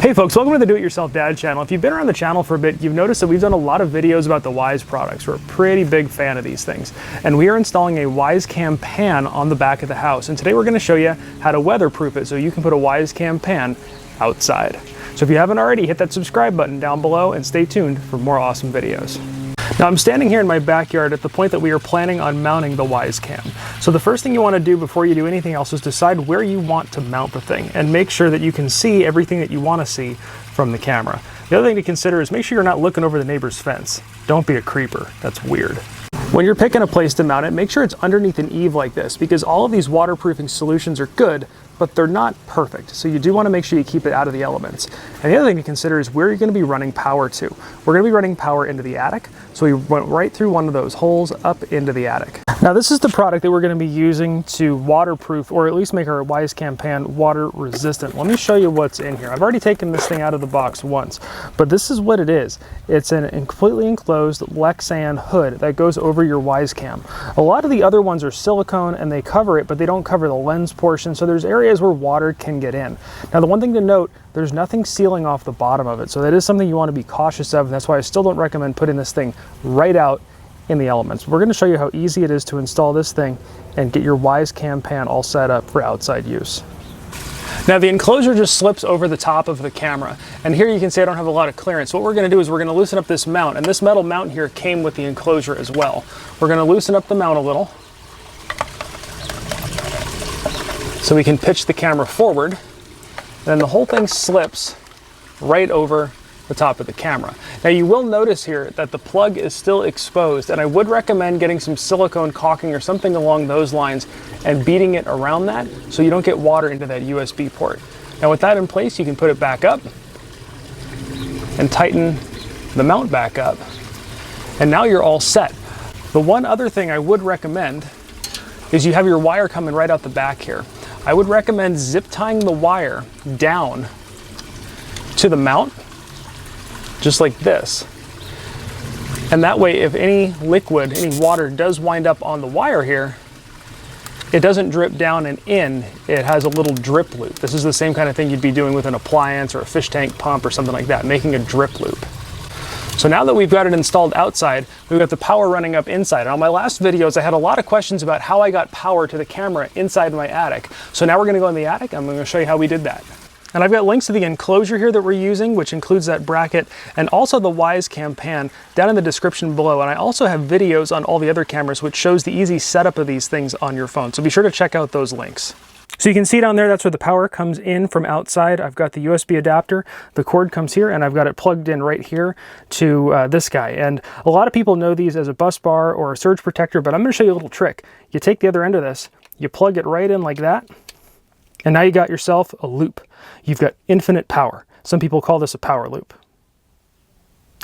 Hey folks, welcome to the Do-It-Yourself-Dad channel. If you've been around the channel for a bit, you've noticed that we've done a lot of videos about the Wyze products. We're a pretty big fan of these things. And we are installing a WyzeCam pan on the back of the house. And today we're going to show you how to weatherproof it so you can put a WyzeCam pan outside. So if you haven't already, hit that subscribe button down below and stay tuned for more awesome videos. Now I'm standing here in my backyard at the point that we are planning on mounting the WyzeCam. So the first thing you want to do before you do anything else is decide where you want to mount the thing and make sure that you can see everything that you want to see from the camera. The other thing to consider is make sure you're not looking over the neighbor's fence. Don't be a creeper, that's weird. When you're picking a place to mount it, make sure it's underneath an eave like this, because all of these waterproofing solutions are good, but they're not perfect. So you do want to make sure you keep it out of the elements. And the other thing to consider is where you're going to be running power to. We're going to be running power into the attic. So we went right through one of those holes up into the attic. Now this is the product that we're going to be using to waterproof, or at least make our WyzeCam pan water resistant. Let me show you what's in here. I've already taken this thing out of the box once, but this is what it is. It's an completely enclosed Lexan hood that goes over your WyzeCam. A lot of the other ones are silicone and they cover it, but they don't cover the lens portion. So there's areas where water can get in. Now the one thing to note, there's nothing sealing off the bottom of it. So that is something you want to be cautious of. And that's why I still don't recommend putting this thing right out in the elements. We're going to show you how easy it is to install this thing and get your WyzeCam pan all set up for outside use. Now the enclosure just slips over the top of the camera, and here you can see I don't have a lot of clearance. What we're going to do is we're going to loosen up this mount, and this metal mount here came with the enclosure as well. We're going to loosen up the mount a little so we can pitch the camera forward, and then the whole thing slips right over the top of the camera. Now you will notice here that the plug is still exposed, and I would recommend getting some silicone caulking or something along those lines and beating it around that so you don't get water into that USB port. Now with that in place, you can put it back up and tighten the mount back up, and now you're all set. The one other thing I would recommend is you have your wire coming right out the back here. I would recommend zip tying the wire down to the mount just like this, and that way if any liquid, any water does wind up on the wire here, it doesn't drip down and in, it has a little drip loop. This is the same kind of thing you'd be doing with an appliance or a fish tank pump or something like that, making a drip loop. So now that we've got it installed outside, we've got the power running up inside. And on my last videos, I had a lot of questions about how I got power to the camera inside my attic. So now we're going to go in the attic. I'm going to show you how we did that. And I've got links to the enclosure here that we're using, which includes that bracket, and also the WyzeCam pan down in the description below. And I also have videos on all the other cameras, which shows the easy setup of these things on your phone. So be sure to check out those links. So you can see down there, that's where the power comes in from outside. I've got the USB adapter, the cord comes here, and I've got it plugged in right here to this guy. And a lot of people know these as a bus bar or a surge protector, but I'm going to show you a little trick. You take the other end of this, you plug it right in like that, and now you got yourself a loop. You've got infinite power. Some people call this a power loop.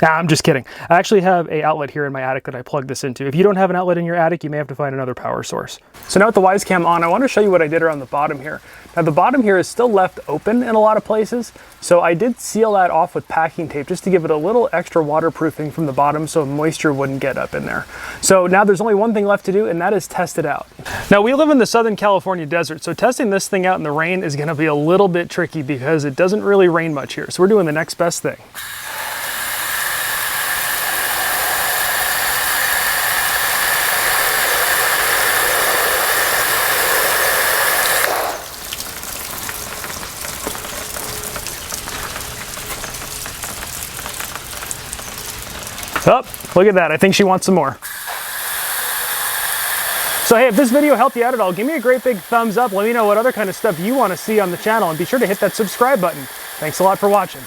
I'm just kidding. I actually have an outlet here in my attic that I plug this into. If you don't have an outlet in your attic, you may have to find another power source. So now with the WyzeCam on, I want to show you what I did around the bottom here. Now the bottom here is still left open in a lot of places, so I did seal that off with packing tape just to give it a little extra waterproofing from the bottom so moisture wouldn't get up in there. So now there's only one thing left to do, and that is test it out. Now we live in the Southern California desert, so testing this thing out in the rain is going to be a little bit tricky because it doesn't really rain much here. So we're doing the next best thing. Oh, look at that. I think she wants some more. So hey, if this video helped you out at all, give me a great big thumbs up. Let me know what other kind of stuff you want to see on the channel, and be sure to hit that subscribe button. Thanks a lot for watching.